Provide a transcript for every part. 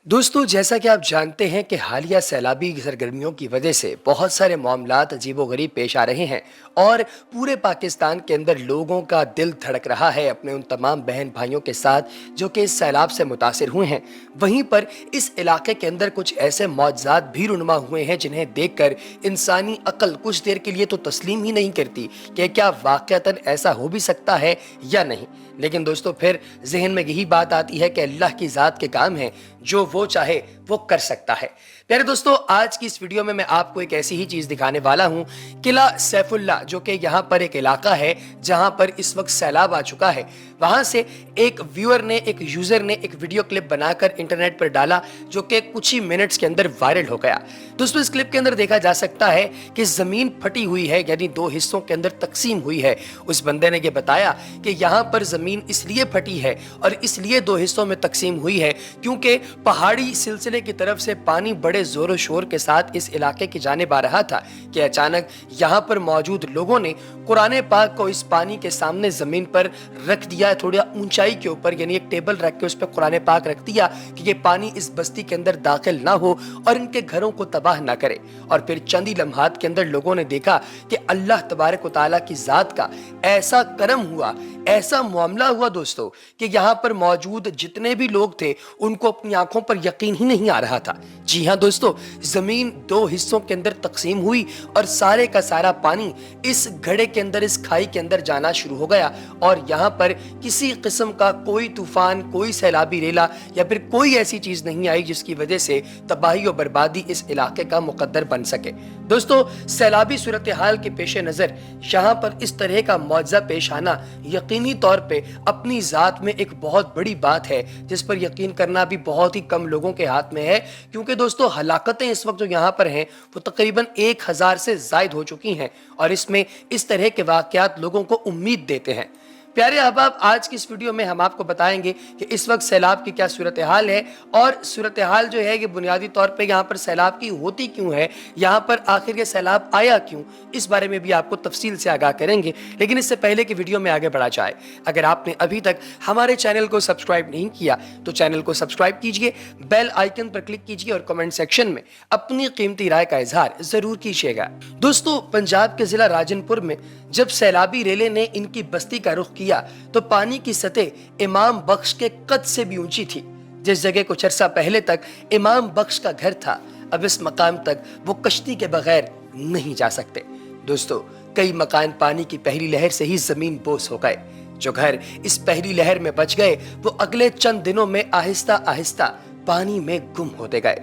दोस्तों, जैसा कि आप जानते हैं कि हालिया सैलाबी सरगर्मियों की वजह से बहुत सारे मामलात अजीबोगरीब पेश आ रहे हैं और पूरे पाकिस्तान के अंदर लोगों का दिल धड़क रहा है अपने उन तमाम बहन भाइयों के साथ जो कि इस सैलाब से मुतासिर हुए हैं। वहीं पर इस इलाके के अंदर कुछ ऐसे मौजज़ात भी रुनमा हुए हैं जिन्हें देखकर इंसानी अक्ल कुछ देर के लिए तो तस्लीम ही नहीं करती कि क्या वाक़तन ऐसा हो भी सकता है या नहीं। लेकिन दोस्तों, फिर जहन में यही बात आती है कि अल्लाह की ज़ात के काम हैं, जो वो चाहे वो कर सकता है। प्यारे दोस्तों, आज की इस वीडियो में मैं आपको एक ऐसी ही चीज़ दिखाने वाला हूँ। किला सैफुल्ला, जो कि यहाँ पर एक इलाका है जहाँ पर इस वक्त सैलाब आ चुका है, वहाँ से एक व्यूअर ने, एक यूज़र ने एक वीडियो क्लिप बनाकर इंटरनेट पर डाला जो कि कुछ ही मिनट्स के अंदर वायरल हो गया। दोस्तों, इस क्लिप के अंदर देखा जा सकता है कि ज़मीन फटी हुई है, यानी दो हिस्सों के अंदर तकसीम हुई है। उस बंदे ने यह बताया कि यहाँ पर ज़मीन इसलिए फटी है और इसलिए दो हिस्सों में तकसीम हुई है क्योंकि पहाड़ी सिलसिले की तरफ से पानी बड़े जोरों शोर के साथ इस इलाके की जानिब आ रहा था कि अचानक यहाँ पर मौजूद लोगों ने कुरान पाक को इस पानी के सामने जमीन पर रख दिया, थोड़ा ऊंचाई के ऊपर, यानी एक टेबल रख के उस पर कुरान पाक रख दिया कि ये पानी इस बस्ती के अंदर दाखिल ना हो और इनके घरों को तबाह ना करे। और फिर चंद ही लम्हात के अंदर लोगों ने देखा कि अल्लाह तबारक व तआला की जात का ऐसा करम हुआ, ऐसा मामला हुआ दोस्तों कि यहाँ पर मौजूद जितने भी लोग थे उनको अपनी आंखों पर यकीन ही नहीं आ रहा था। जी हाँ दोस्तों, जमीन दो हिस्सों के अंदर तकसीम हुई और सारे का सारा पानी इस घड़े के अंदर, इस खाई के अंदर जाना शुरू हो गया और यहाँ पर किसी किस्म का कोई तूफान, कोई सैलाबी रेला या फिर कोई ऐसी चीज नहीं आई जिसकी वजह से तबाही और बर्बादी इस इलाके का मुकद्दर बन सके। दोस्तों, सैलाबी सूरत हाल के पेश नजर यहाँ पर इस तरह का मौजज़ा पेश आना यकीनी तौर पे अपनी जात में एक बहुत बड़ी बात है जिस पर यकीन करना भी बहुत ही कम लोगों के हाथ में है, क्योंकि दोस्तों हलाकतें इस वक्त जो यहाँ पर हैं वो तकरीबन 1000 से जायद हो चुकी हैं और इसमें इस तरह के वाकयात लोगों को उम्मीद देते हैं। प्यारे अहबाब, आज की इस वीडियो में हम आपको बताएंगे कि इस वक्त सैलाब की क्या सूरत हाल है और सूरत हाल जो है कि बुनियादी तौर पे यहाँ पर सैलाब की होती क्यों है, यहाँ पर आखिर ये सैलाब आया क्यों, इस बारे में भी आपको तफसील से आगाह करेंगे। लेकिन इससे पहले कि वीडियो में आगे बढ़ा जाए, अगर आपने अभी तक हमारे चैनल को सब्सक्राइब नहीं किया तो चैनल को सब्सक्राइब कीजिए, बेल आइकन पर क्लिक कीजिए और कमेंट सेक्शन में अपनी कीमती राय का इजहार जरूर कीजिएगा। दोस्तों, पंजाब के जिला राजनपुर में जब सैलाबी रेले ने इनकी बस्ती का रुख किया तो पानी की सतह इमाम बख्श के कद से भी ऊंची थी। जिस जगह कुछ अरसा पहले तक इमाम बख्श का घर था, अब इस मकाम तक वो कश्ती के बगैर नहीं जा सकते। दोस्तों, कई मकान पानी की पहली लहर से ही जमीन बोस हो गए। जो घर इस पहली लहर में बच गए वो अगले चंद दिनों में आहिस्ता आहिस्ता पानी में गुम होते गए।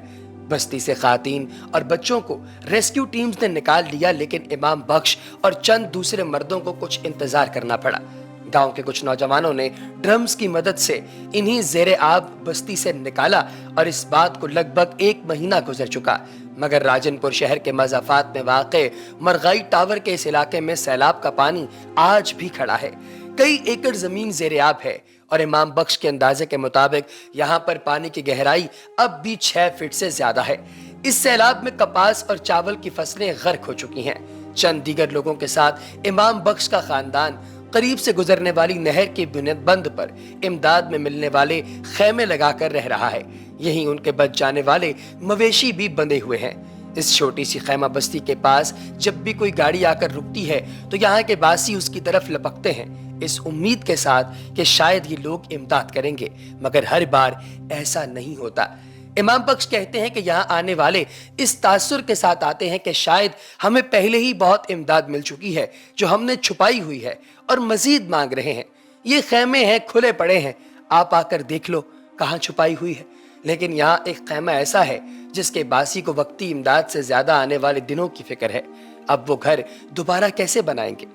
बस्ती से खातीन और बच्चों को रेस्क्यू टीम्स ने निकाल लिया, लेकिन इमाम बख्श और चंद दूसरे मर्दों को कुछ इंतजार करना पड़ा। गांव के कुछ नौजवानों ने ड्रम्स की मदद से इन्हीं जेरे आब बस्ती से निकाला और इस बात को लगभग 1 महीना गुजर चुका, मगर राजनपुर शहर के मज़ाफात में वाक़े मरगाई टावर के इस इलाके में सैलाब का पानी आज भी खड़ा है। कई एकड़ जमीन जेरे आब है और इमाम बख्श के अंदाजे के मुताबिक यहाँ पर पानी की गहराई अब भी 6 फीट से ज्यादा है। इस सैलाब में कपास और चावल की फसलें गर्क हो चुकी हैं। चंद दीगर लोगों के साथ इमाम बख्श का खानदान करीब से गुजरने वाली नहर के बुनियाद पर इमदाद में मिलने वाले खेमे लगाकर रह रहा है। यहीं उनके बच जाने वाले मवेशी भी बंधे हुए हैं। इस छोटी सी खैमा बस्ती के पास जब भी कोई गाड़ी आकर रुकती है तो यहाँ के बासी उसकी तरफ लपकते हैं, इस उम्मीद के साथ कि शायद ये लोग इमदाद करेंगे, मगर हर बार ऐसा नहीं होता। इमाम बख्श कहते हैं कि यहाँ आने वाले इस तासुर के साथ आते हैं कि शायद हमें पहले ही बहुत इमदाद मिल चुकी है जो हमने छुपाई हुई है और मजीद मांग रहे हैं। ये खेमे हैं, खुले पड़े हैं, आप आकर देख लो कहाँ छुपाई हुई है। लेकिन यहाँ एक खेमा ऐसा है जिसके बासी को वक्ती इमदाद से ज्यादा आने वाले दिनों की फिक्र है। अब वो घर दोबारा कैसे बनाएंगे?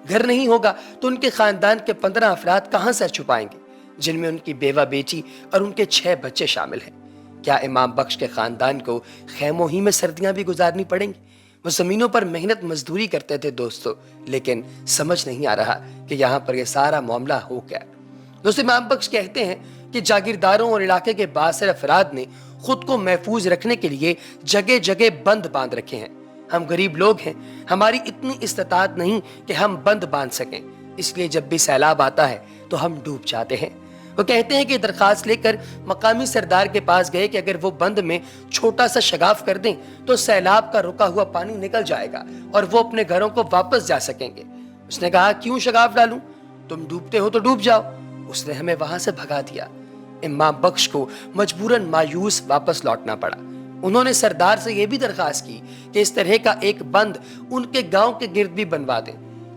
घर नहीं होगा तो उनके खानदान के 15 अफराद कहाँ सर छुपाएंगे, जिनमें उनकी बेवा बेटी और उनके 6 बच्चे शामिल हैं। क्या इमाम बख्श के खानदान को खेमों ही में सर्दियां भी गुजारनी पड़ेंगी? वो जमीनों पर मेहनत मजदूरी करते थे दोस्तों, लेकिन समझ नहीं आ रहा कि यहाँ पर यह सारा मामला हो क्या। दोस्तों, इमाम बख्श कहते हैं कि जागीरदारों और इलाके के बासर अफराद ने खुद को महफूज रखने के लिए जगह जगह बंद बांध रखे हैं। हम गरीब लोग हैं, हमारी इतनी इस्तात नहीं कि हम बंद बांध सकें, इसलिए जब भी सैलाब आता है तो हम डूब जाते हैं। وہ کہتے ہیں کہ درخواست لے کر مقامی سردار کے پاس گئے کہ اگر وہ بند میں چھوٹا سا شگاف کر دیں تو سیلاب کا رکا ہوا پانی نکل جائے گا اور وہ اپنے گھروں کو واپس جا سکیں گے۔ اس نے کہا کیوں شگاف ڈالوں، تم ڈوبتے ہو تو ڈوب جاؤ۔ اس نے ہمیں وہاں سے بھگا دیا۔ امام بخش کو مجبوراً مایوس واپس لوٹنا پڑا۔ انہوں نے سردار سے یہ بھی درخواست کی کہ اس طرح کا ایک بند ان کے گاؤں کے گرد بھی بنوا دیں،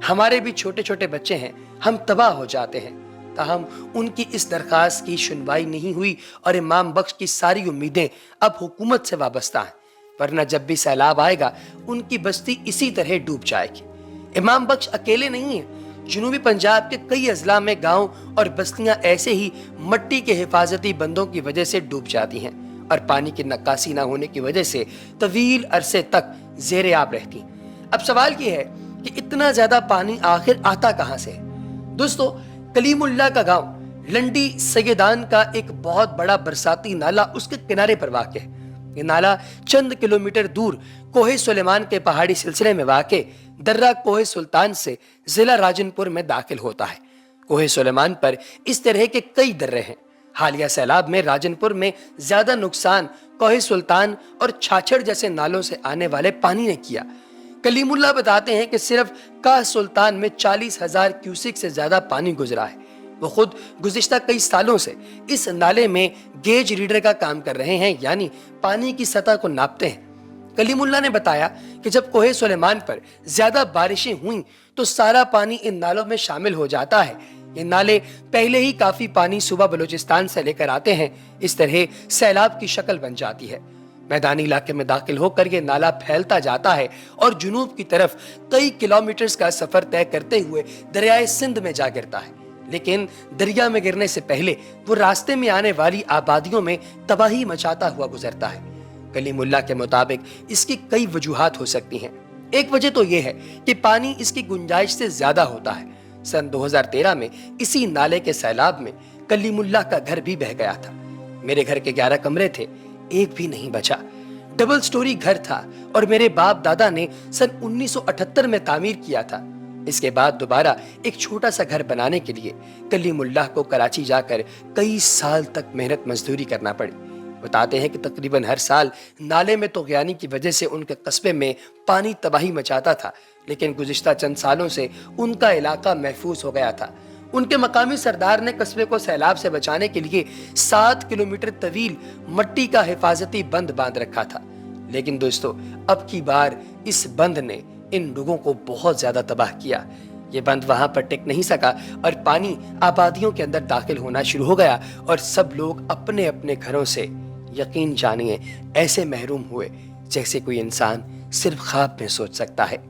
ہمارے بھی چھوٹے چھوٹے بچے ہیں، ہم تباہ ہو جاتے ہیں۔ تاہم ان کی اس درخواست کی سنوائی نہیں ہوئی اور امام بخش کی ساری امیدیں اب حکومت سے وابستہ ہیں، ورنہ جب بھی سیلاب آئے گا ان کی بستی اسی طرح ڈوب جائے گی۔ امام بخش اکیلے نہیں ہیں، جنوبی پنجاب کے کئی اضلاع میں گاؤں اور بستیاں ایسے ہی مٹی کے حفاظتی بندوں کی وجہ سے ڈوب جاتی ہیں اور پانی کی نکاسی نہ ہونے کی وجہ سے طویل عرصے تک زیر آب رہتی ہیں۔ اب سوال یہ ہے کہ اتنا زیادہ پانی آخر آتا کہاں سے ہے؟ دوستو، کلیم اللہ کا گاؤں لنڈی سیدان کا ایک بہت بڑا برساتی نالا اس کے کنارے پر واقع ہے۔ یہ نالا چند کلومیٹر دور کوہ سلیمان کے پہاڑی سلسلے میں واقع درہ کوہ سلطان سے ضلع راجن پور میں داخل ہوتا ہے۔ کوہ سلیمان پر اس طرح کے کئی درے ہیں۔ حالیہ سیلاب میں راجن پور میں زیادہ نقصان کوہ سلطان اور چھاچھڑ جیسے نالوں سے آنے والے پانی نے کیا۔ کلیم اللہ بتاتے ہیں کہ صرف کوہ سلطان میں 40,000 کیوسک سے زیادہ پانی گزرا ہے۔ وہ خود گزشتہ کئی سالوں سے اس نالے میں گیج ریڈر کا کام کر رہے ہیں، یعنی پانی کی سطح کو ناپتے ہیں۔ کلیم اللہ نے بتایا کہ جب کوہ سلیمان پر زیادہ بارشیں ہوئیں تو سارا پانی ان نالوں میں شامل ہو جاتا ہے۔ یہ نالے پہلے ہی کافی پانی صوبہ بلوچستان سے لے کر آتے ہیں، اس طرح سیلاب کی شکل بن جاتی ہے۔ میدانی علاقے میں داخل ہو کر یہ نالا پھیلتا جاتا ہے اور جنوب کی طرف کئی کلومیٹرز کا سفر طے کرتے ہوئے دریائے سندھ میں جا گرتا ہے۔ لیکن دریا میں گرنے سے پہلے وہ راستے میں آنے والی آبادیوں میں تباہی مچاتا ہوا گزرتا ہے۔ کلیم اللہ کے مطابق اس کی کئی وجوہات ہو سکتی ہیں۔ ایک وجہ تو یہ ہے کہ پانی اس کی گنجائش سے زیادہ ہوتا ہے۔ سن 2013 میں اسی نالے کے سیلاب میں کلیم اللہ کا گھر بھی بہہ گیا تھا۔ میرے گھر کے 11 کمرے تھے، ایک بھی نہیں بچا۔ ڈبل سٹوری گھر تھا اور میرے باپ دادا نے سن 1978 میں تعمیر کیا تھا۔ اس کے بعد دوبارہ ایک چھوٹا سا گھر بنانے کے لیے کلیم اللہ کو کراچی جا کر کئی سال تک محنت مزدوری کرنا پڑی۔ بتاتے ہیں کہ تقریباً ہر سال نالے میں طغیانی کی وجہ سے ان کے قصبے میں پانی تباہی مچاتا تھا، لیکن گزشتہ چند سالوں سے ان کا علاقہ محفوظ ہو گیا تھا۔ ان کے مقامی سردار نے قصبے کو سیلاب سے بچانے کے لیے 7 کلومیٹر طویل مٹی کا حفاظتی بند باندھ رکھا تھا۔ لیکن دوستو، اب کی بار اس بند نے ان لوگوں کو بہت زیادہ تباہ کیا۔ یہ بند وہاں پر ٹک نہیں سکا اور پانی آبادیوں کے اندر داخل ہونا شروع ہو گیا اور سب لوگ اپنے اپنے گھروں سے یقین جانیے ایسے محروم ہوئے جیسے کوئی انسان صرف خواب میں سوچ سکتا ہے۔